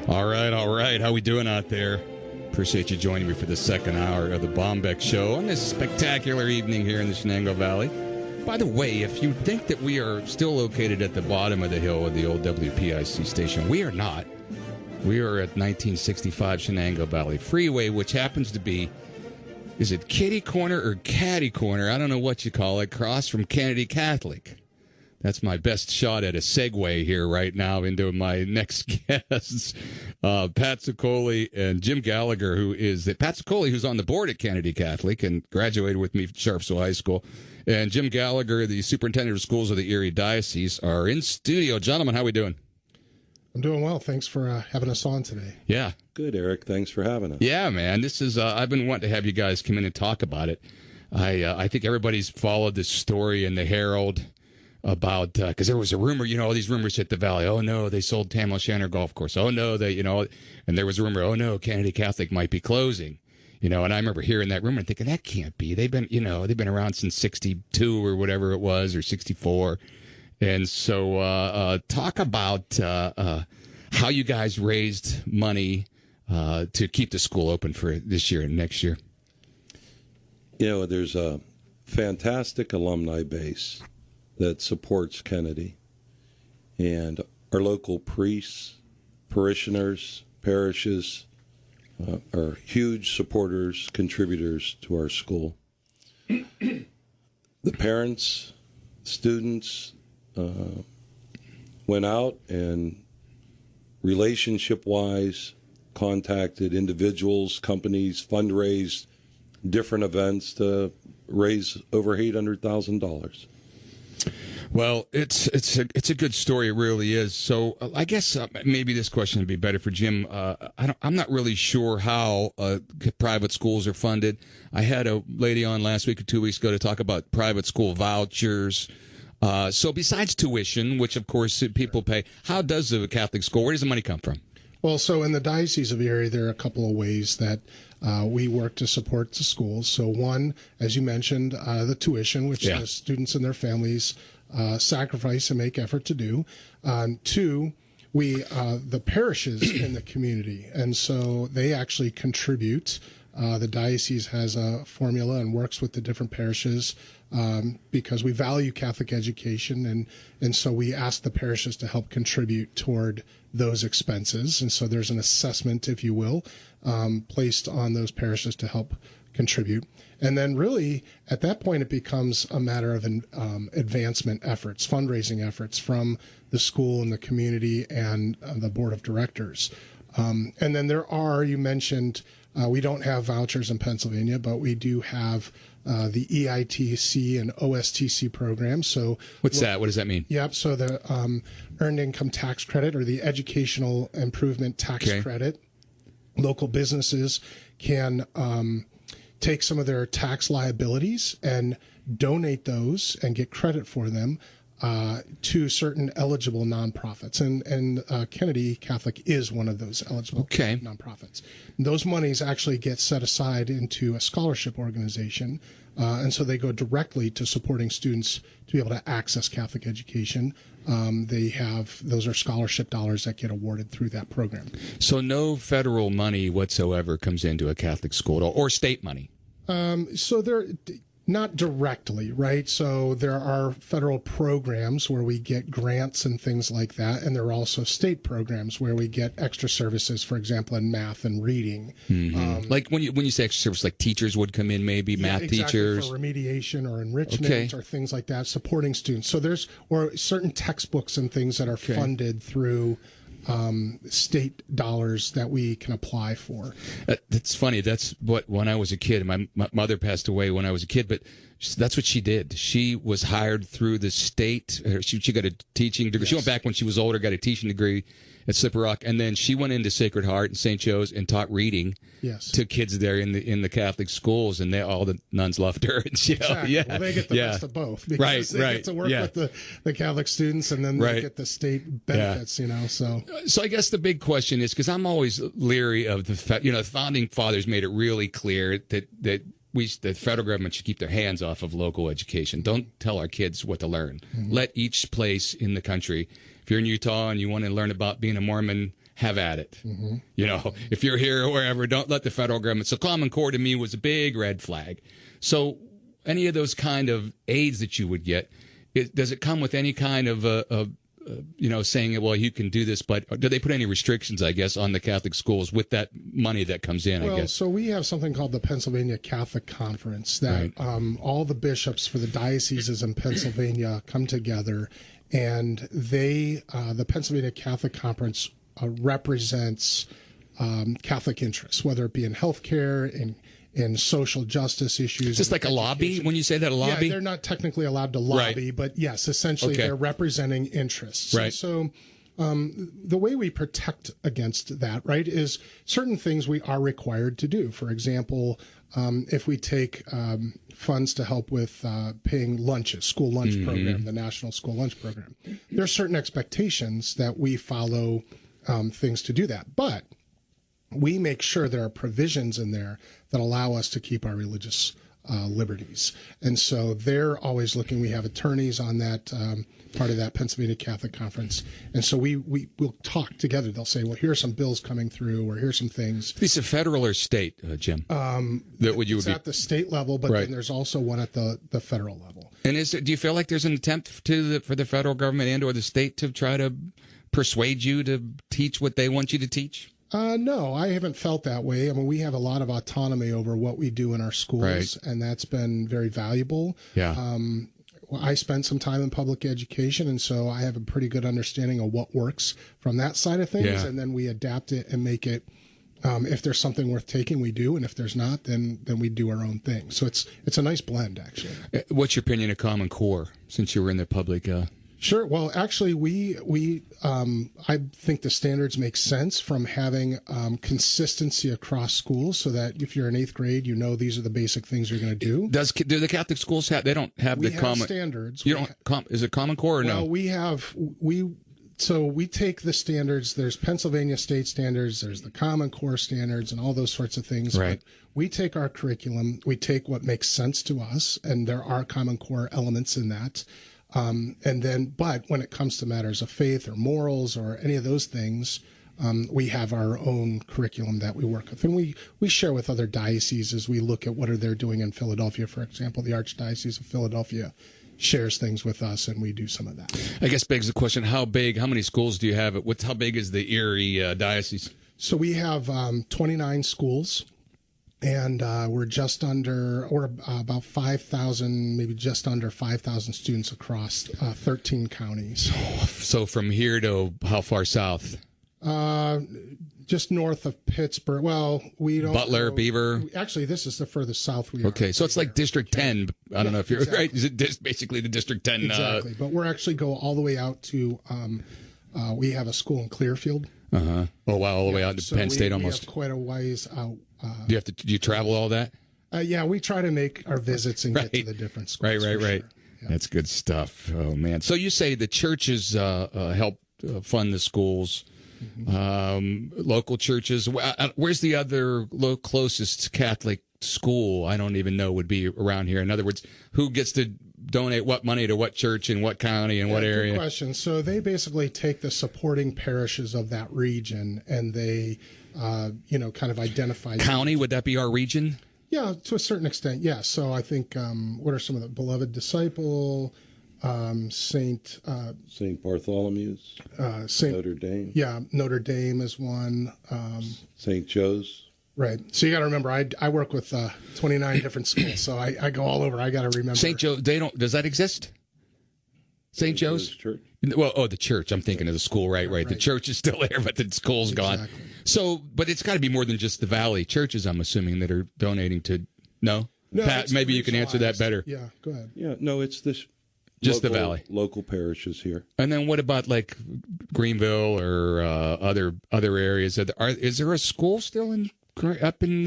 All right. How we doing out there? Appreciate you joining me for the second hour of the Bombeck Show on this spectacular evening here in the Shenango Valley. By the way, if you think that we are still located at the bottom of the hill of the old WPIC station, we are not. We are at 1965 Shenango Valley Freeway, which happens to be, is it Kitty Corner or Caddy Corner? I don't know what you call it, across from Kennedy Catholic. That's my best shot at a segue here right now into my next guests, Pat Zoccole and Jim Gallagher, Pat Zoccole, who's on the board at Kennedy Catholic and graduated with me from Sharpsville High School, and Jim Gallagher, the superintendent of schools of the Erie Diocese, are in studio. Gentlemen, how are we doing? I'm doing well. Thanks for having us on today. Yeah. Good, Eric. Thanks for having us. Yeah, man. This is, I've been wanting to have you guys come in and talk about it. I think everybody's followed this story in the Herald about, because there was a rumor, all these rumors hit the Valley. Oh, no, they sold Tam O'Shanter Golf Course. Oh, no, and there was a rumor, oh, no, Kennedy Catholic might be closing. And I remember hearing that rumor and thinking, that can't be. They've been around since 62 or whatever it was, or 64. And so talk about how you guys raised money to keep the school open for this year and next year. There's a fantastic alumni base that supports Kennedy, and our local priests, parishioners, parishes are huge supporters, contributors to our school. The parents, students went out and relationship-wise contacted individuals, companies, fundraised different events to raise over $800,000. Well, it's a good story. It really is. So I guess maybe this question would be better for Jim. I'm not really sure how private schools are funded. I had a lady on last week or 2 weeks ago to talk about private school vouchers. So besides tuition, which of course people pay, how does a Catholic school, where does the money come from? Well, so in the Diocese of Erie, there are a couple of ways that we work to support the schools. So one, as you mentioned, the tuition, which the students and their families sacrifice and make effort to do. Two, the parishes in the community, and so they actually contribute. The diocese has a formula and works with the different parishes because we value Catholic education, and so we ask the parishes to help contribute toward those expenses. And so there's an assessment, if you will, placed on those parishes to help contribute. And then really, at that point, it becomes a matter of advancement efforts, fundraising efforts from the school and the community and the board of directors. And then there are, you mentioned, we don't have vouchers in Pennsylvania, but we do have the EITC and OSTC programs. So what's that? What does that mean? Yep. So the Earned Income Tax Credit, or the Educational Improvement Tax Credit. Local businesses can take some of their tax liabilities and donate those and get credit for them to certain eligible nonprofits. And Kennedy Catholic is one of those eligible nonprofits. Those monies actually get set aside into a scholarship organization, and so they go directly to supporting students to be able to access Catholic education. Those are scholarship dollars that get awarded through that program. So no federal money whatsoever comes into a Catholic school at all, or state money? So they're not directly, right? So there are federal programs where we get grants and things like that, and there are also state programs where we get extra services, for example, in math and reading. Mm-hmm. Like when you say extra service, like teachers would come in, maybe math teachers for remediation or enrichment or things like that, supporting students. So or certain textbooks and things that are funded through state dollars that we can apply for. That's funny. That's what, when I was a kid, my mother passed away when I was a kid, but that's what she did. She was hired through the state. She got a teaching degree. Yes. She went back when she was older, got a teaching degree at Slippery Rock, and then she went into Sacred Heart and St. Joe's and taught reading to kids there in the Catholic schools, and all the nuns loved her. And Well, they get the best of both, because they get to work with the Catholic students, and then they get the state benefits. So I guess the big question is, because I'm always leery of the founding fathers made it really clear that the federal government should keep their hands off of local education. Don't tell our kids what to learn. Mm-hmm. Let each place in the country, if you're in Utah and you want to learn about being a Mormon, have at it. You know, if you're here or wherever, don't let the federal government. So Common Core to me was a big red flag. So any of those kind of aids that you would get, does it come with any kind of saying, well, you can do this, but do they put any restrictions, I guess, on the Catholic schools with that money that comes in, I guess? So we have something called the Pennsylvania Catholic Conference that all the bishops for the dioceses in Pennsylvania come together, and the Pennsylvania Catholic Conference represents Catholic interests, whether it be in healthcare, in social justice issues. Just like a lobby, when you say that, a lobby? Yeah, they're not technically allowed to lobby, but yes, essentially they're representing interests. Right. So the way we protect against that, right, is certain things we are required to do. For example, if we take funds to help with paying lunches, school lunch program, the National School Lunch Program, there are certain expectations that we follow things to do that. But we make sure there are provisions in there that allow us to keep our religious liberties. And so they're always looking. We have attorneys on that part of that Pennsylvania Catholic Conference. And so we'll talk together. They'll say, well, here are some bills coming through, or here's some things. Is it federal or state, Jim? It's at the state level, but then there's also one at the federal level. And do you feel like there's an attempt for the federal government and or the state to try to persuade you to teach what they want you to teach? No, I haven't felt that way. I mean, we have a lot of autonomy over what we do in our schools, and that's been very valuable. Yeah. I spent some time in public education, and so I have a pretty good understanding of what works from that side of things, and then we adapt it and make it. If there's something worth taking, we do, and if there's not, then we do our own thing. So it's a nice blend, actually. What's your opinion of Common Core, since you were in the public? Sure. Well, actually, I think the standards make sense from having consistency across schools, so that if you're in 8th grade, you know these are the basic things you're going to do. Do the Catholic schools have? They don't have the common standards. You don't. Is it Common Core or no? So we take the standards. There's Pennsylvania state standards. There's the Common Core standards, and all those sorts of things. Right. But we take our curriculum. We take what makes sense to us, and there are Common Core elements in that. But when it comes to matters of faith or morals or any of those things, we have our own curriculum that we work with. And we share with other dioceses as we look at what are they doing in Philadelphia. For example, the Archdiocese of Philadelphia shares things with us, and we do some of that. I guess begs the question, how many schools do you have? How big is the Erie Diocese? So we have 29 schools. And we're about 5,000, maybe just under 5,000 students across 13 counties. So from here to how far south? Just north of Pittsburgh. Well, we don't. Butler, Beaver. Actually, this is the furthest south we are. Okay, so it's like District 10. I don't know if you're right. Is it basically the District 10? Exactly, but we're actually go all the way out to. We have a school in Clearfield. Oh wow, all the way out to Penn State almost. We have quite a ways out. Do you travel all that? Yeah, we try to make our visits and get to the different schools. Right. Sure. Yeah. That's good stuff. Oh man. So you say the churches help fund the schools, local churches. Where's the other closest Catholic school? I don't even know would be around here. In other words, who gets to donate what money to what church in what county and what area? Good question. So they basically take the supporting parishes of that region, and they, kind of identify. County, would that be our region? Yeah, to a certain extent, yes. So I think, what are some of the Beloved Disciple, Saint Bartholomew's, Notre Dame. Yeah, Notre Dame is one. St. Joe's. Right. So you got to remember, I work with 29 different schools, so I go all over. I got to remember. St. Joe, does that exist? St. Joe's Church. Well, the church. I'm thinking of the school. Right. The church is still there, but the school's gone. So, but it's got to be more than just the Valley churches, I'm assuming, that are donating to. No, Pat, maybe you can answer that better. Yeah, go ahead. Yeah, no, it's this. Just the Valley. Local parishes here. And then what about like Greenville or other areas? Is there a school still up in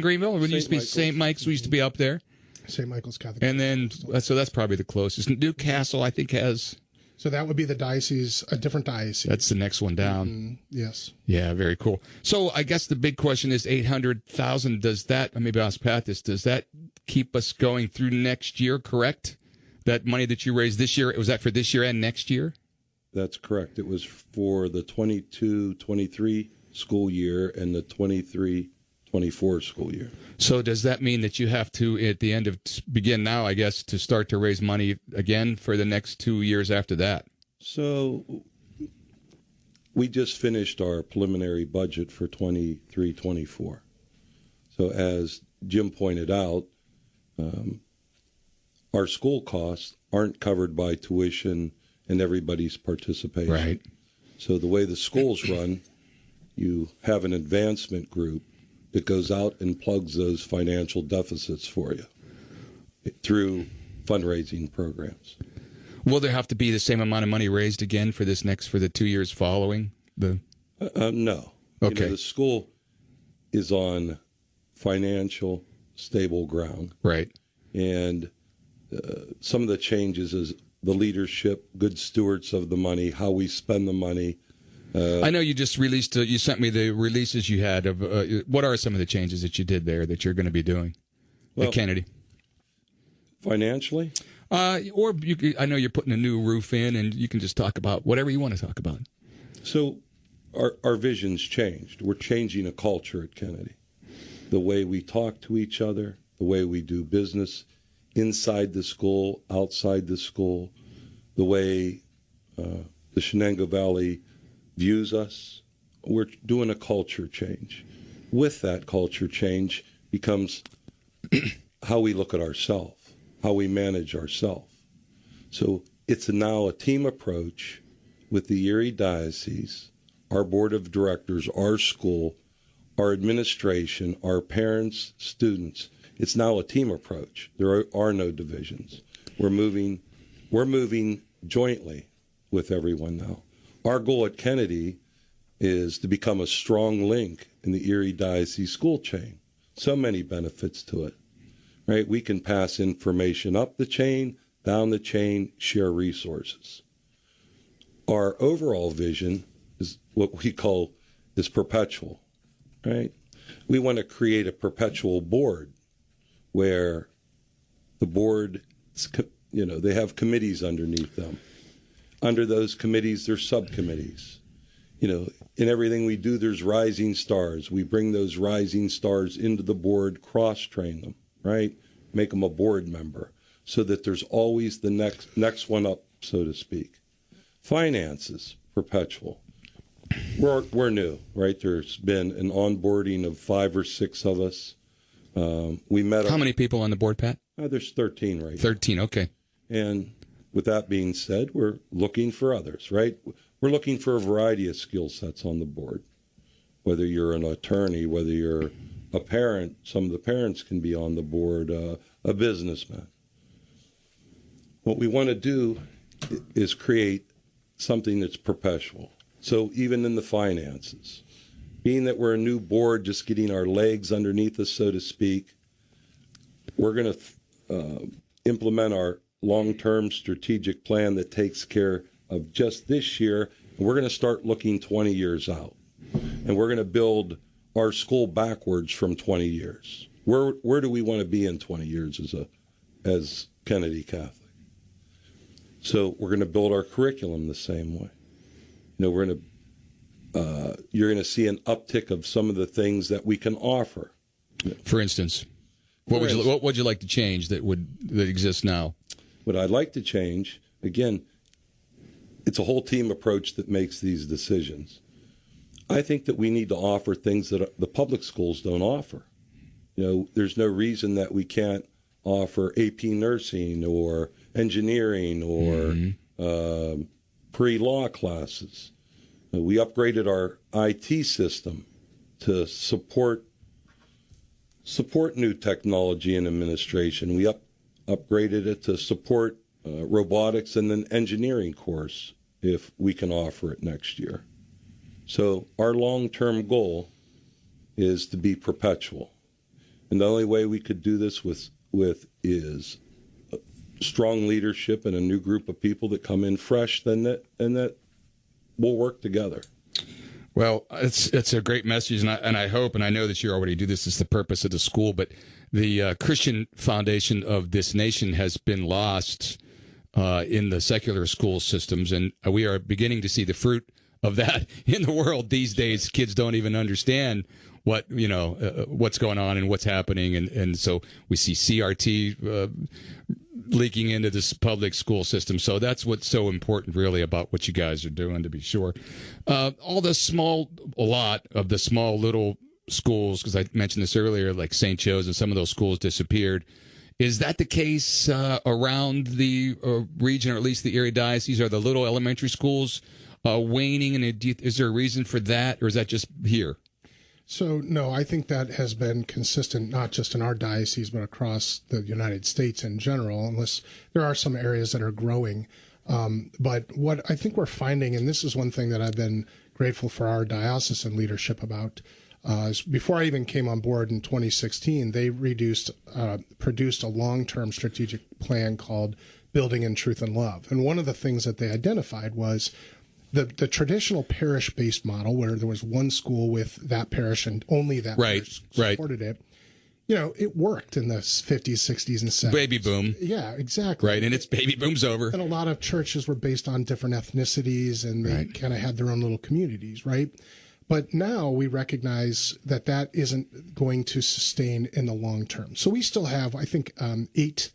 Greenville? It used to be St. Mike's. We used to be up there. St. Michael's Catholic. And then, so that's probably the closest. Newcastle, I think, has. So that would be the diocese, a different diocese. That's the next one down. Yes. Yeah, very cool. So I guess the big question is 800,000. Does that, maybe I'll ask Pat this, does that keep us going through next year, correct? That money that you raised this year, was that for this year and next year? That's correct. It was for the 22-23 school year and the 23-24 school year. So does that mean that you have to, at the end of, begin now, I guess, to start to raise money again for the next 2 years after that? So we just finished our preliminary budget for 23-24. So as Jim pointed out, our school costs aren't covered by tuition and everybody's participation. Right. So the way the schools run, you have an advancement group that goes out and plugs those financial deficits for you through fundraising programs. Will there have to be the same amount of money raised again for the 2 years following the? No. Okay. The school is on financial stable ground. Right. And some of the changes is the leadership, good stewards of the money, how we spend the money. I know you just released, you sent me the releases you had of, what are some of the changes that you did there that you're going to be doing at Kennedy? Financially? Or I know you're putting a new roof in, and you can just talk about whatever you want to talk about. So our vision's changed. We're changing a culture at Kennedy. The way we talk to each other, the way we do business inside the school, outside the school, the way the Shenango Valley views us. We're doing a culture change. With that culture change becomes how we look at ourselves, how we manage ourselves. So it's now a team approach with the Erie Diocese, our board of directors, our school, our administration, our parents, students. It's now a team approach. There are no divisions. We're moving jointly with everyone now. Our goal at Kennedy is to become a strong link in the Erie Diocese school chain. So many benefits to it, right? We can pass information up the chain, down the chain, share resources. Our overall vision is what we call is perpetual, right? We want to create a perpetual board where the board, they have committees underneath them. Under those committees, there's subcommittees. In everything we do, there's rising stars. We bring those rising stars into the board, cross-train them, right? Make them a board member so that there's always the next one up, so to speak. Finances, perpetual. We're new, right? There's been an onboarding of 5 or 6 of us. We met. How many people on the board, Pat? There's 13 right now. 13, okay. And with that being said, we're looking for others, right? We're looking for a variety of skill sets on the board. Whether you're an attorney, whether you're a parent, some of the parents can be on the board, a businessman. What we want to do is create something that's perpetual. So even in the finances, being that we're a new board, just getting our legs underneath us, so to speak, we're going to implement our long-term strategic plan that takes care of just this year. And we're going to start looking 20 years out. And we're going to build our school backwards from 20 years. Where do we want to be in 20 years as Kennedy Catholic? So we're going to build our curriculum the same way. We're going to you're going to see an uptick of some of the things that we can offer. For instance, what would you like to change that exists now? What I'd like to change, again, it's a whole team approach that makes these decisions. I think that we need to offer things that the public schools don't offer. There's no reason that we can't offer AP nursing or engineering or pre-law classes. We upgraded our IT system to support new technology and administration. We upgraded it to support robotics and an engineering course if we can offer it next year. So our long-term goal is to be perpetual. And the only way we could do this with is strong leadership and a new group of people that come in fresh, and that we'll work together. Well, it's a great message, and I hope, and I know that you already do this, is the purpose of the school, but the Christian foundation of this nation has been lost in the secular school systems, and we are beginning to see the fruit of that in the world these days. Kids don't even understand what's going on and what's happening, and so we see CRT leaking into this public school system. So that's what's so important, really, about what you guys are doing. To be sure, a lot of the small little schools, because I mentioned this earlier, like St. Joe's, and some of those schools disappeared. Is that the case around the region, or at least the Erie Diocese? Are the little elementary schools waning, and is there a reason for that, or is that just here? So, no, I think that has been consistent, not just in our diocese, but across the United States in general, unless there are some areas that are growing. But what I think we're finding, and this is one thing that I've been grateful for our diocesan leadership about, is before I even came on board in 2016, they produced a long-term strategic plan called Building in Truth and Love. And one of the things that they identified was the traditional parish-based model, where there was one school with that parish and only that parish supported it. It worked in the 50s, 60s, and 70s. Baby boom. Yeah, exactly. Right, and it's baby boom's over. And a lot of churches were based on different ethnicities, and they kind of had their own little communities, right? But now we recognize that that isn't going to sustain in the long term. So we still have, I think, eight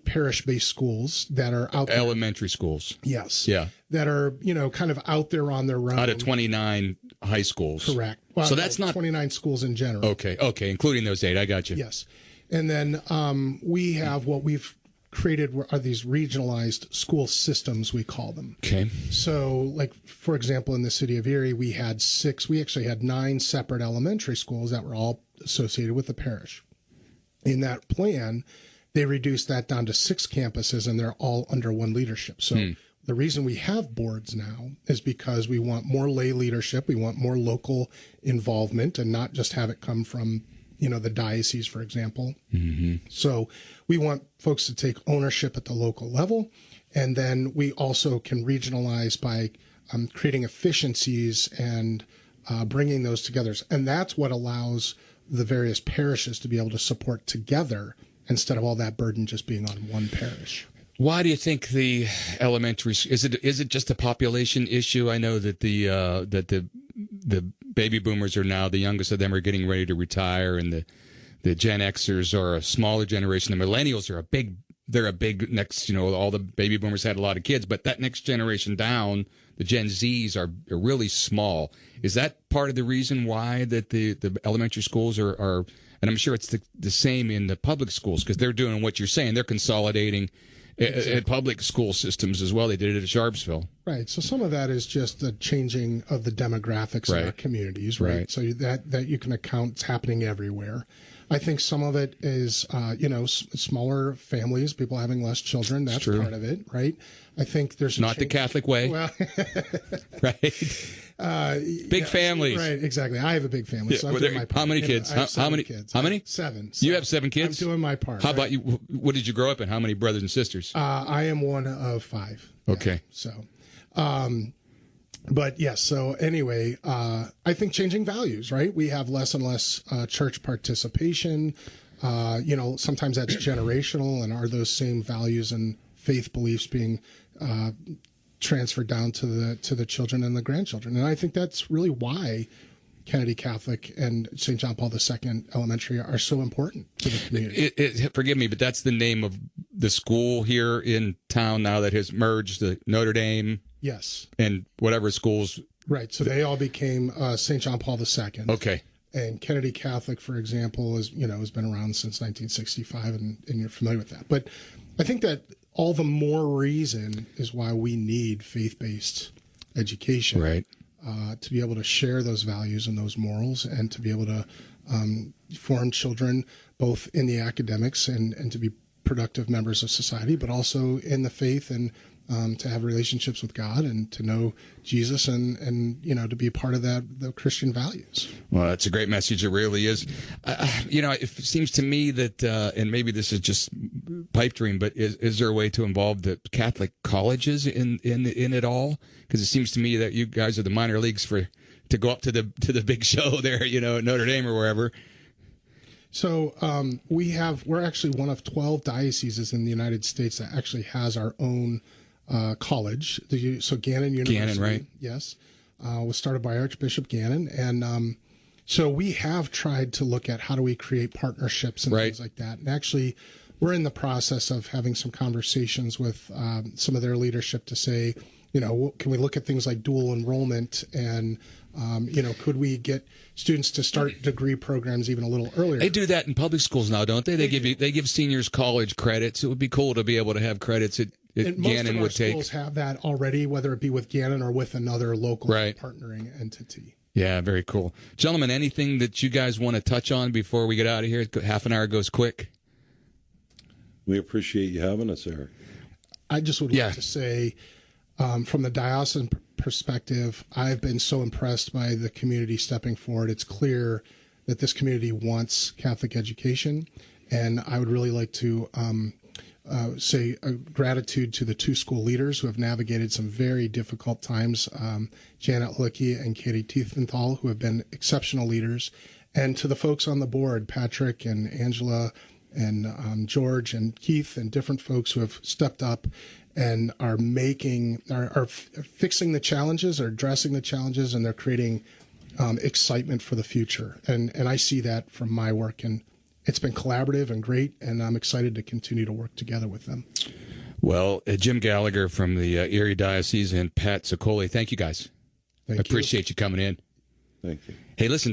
parish-based schools that are out there. Elementary schools. Yes. Yeah. That are, kind of out there on their own. Out of 29 high schools. Correct. Well, so that's not 29 schools in general. Okay, including those 8. I got you. Yes. And then we have what we've created are these regionalized school systems, we call them. Okay. So, like, for example, in the city of Erie, we actually had 9 separate elementary schools that were all associated with the parish. In that plan, they reduced that down to 6 campuses, and they're all under one leadership. So the reason we have boards now is because we want more lay leadership. We want more local involvement, and not just have it come from, the diocese, for example. Mm-hmm. So we want folks to take ownership at the local level. And then we also can regionalize by creating efficiencies and bringing those together. And that's what allows the various parishes to be able to support together, instead of all that burden just being on one parish. Why do you think the elementary is it just a population issue? I know that the baby boomers are now, the youngest of them are getting ready to retire, and the Gen Xers are a smaller generation. The millennials are a big next. All the baby boomers had a lot of kids, but that next generation down, the Gen Zs are really small. Is that part of the reason why that the elementary schools are and I'm sure it's the same in the public schools, because they're doing what you're saying. They're consolidating at public school systems as well. They did it at Sharpsville. Right. So some of that is just the changing of the demographics in our communities, right? So that you can account, it's happening everywhere. I think some of it is, smaller families, people having less children. That's part of it, right? I think there's not the Catholic way. Well, right. Big families. Right, exactly. I have a big family, so I'm doing my part. How many kids? How many kids? How many? 7. You have 7 kids? I'm doing my part. How about you? What did you grow up in? How many brothers and sisters? I am one of 5. Okay. So, but yes. So anyway, I think changing values, right? We have less and less church participation. Sometimes that's generational, and are those same values and faith beliefs being transferred down to the children and the grandchildren? And I think that's really why Kennedy Catholic and St. John Paul II Elementary are so important to the community. Forgive me, but that's the name of the school here in town now that has merged, the Notre Dame. Yes. And whatever schools. Right. So they all became St. John Paul II. Okay. And Kennedy Catholic, for example, has been around since 1965, and you're familiar with that. But I think that all the more reason is why we need faith-based education. Right. To be able to share those values and those morals, and to be able to form children both in the academics and to be productive members of society, but also in the faith, and to have relationships with God, and to know Jesus, and to be a part of the Christian values. Well, that's a great message. It really is. It seems to me that, and maybe this is just pipe dream, but is there a way to involve the Catholic colleges in it all? Because it seems to me that you guys are the minor leagues to go up to the big show there, at Notre Dame or wherever. So we're actually one of 12 dioceses in the United States that actually has our own college. So Gannon University, Gannon, right? Yes, was started by Archbishop Gannon, and so we have tried to look at how do we create partnerships and things like that. And actually, we're in the process of having some conversations with some of their leadership to say, can we look at things like dual enrollment and, could we get students to start degree programs even a little earlier? They do that in public schools now, don't they? They give seniors college credits. It would be cool to be able to have credits at Gannon would take. Most of our schools have that already, whether it be with Gannon or with another local partnering entity. Yeah, very cool. Gentlemen, anything that you guys want to touch on before we get out of here? Half an hour goes quick. We appreciate you having us, Eric. I just would like to say, from the diocesan perspective, I've been so impressed by the community stepping forward. It's clear that this community wants Catholic education, and I would really like to say a gratitude to the two school leaders who have navigated some very difficult times, Janet Licky and Katie Tiefenthal, who have been exceptional leaders, and to the folks on the board, Patrick and Angela and George and Keith and different folks who have stepped up and are fixing the challenges, are addressing the challenges, and they're creating excitement for the future. And I see that from my work, and it's been collaborative and great, and I'm excited to continue to work together with them. Well, Jim Gallagher from the Erie Diocese and Pat Zoccole, thank you guys. I appreciate you coming in. Thank you. Hey, listen.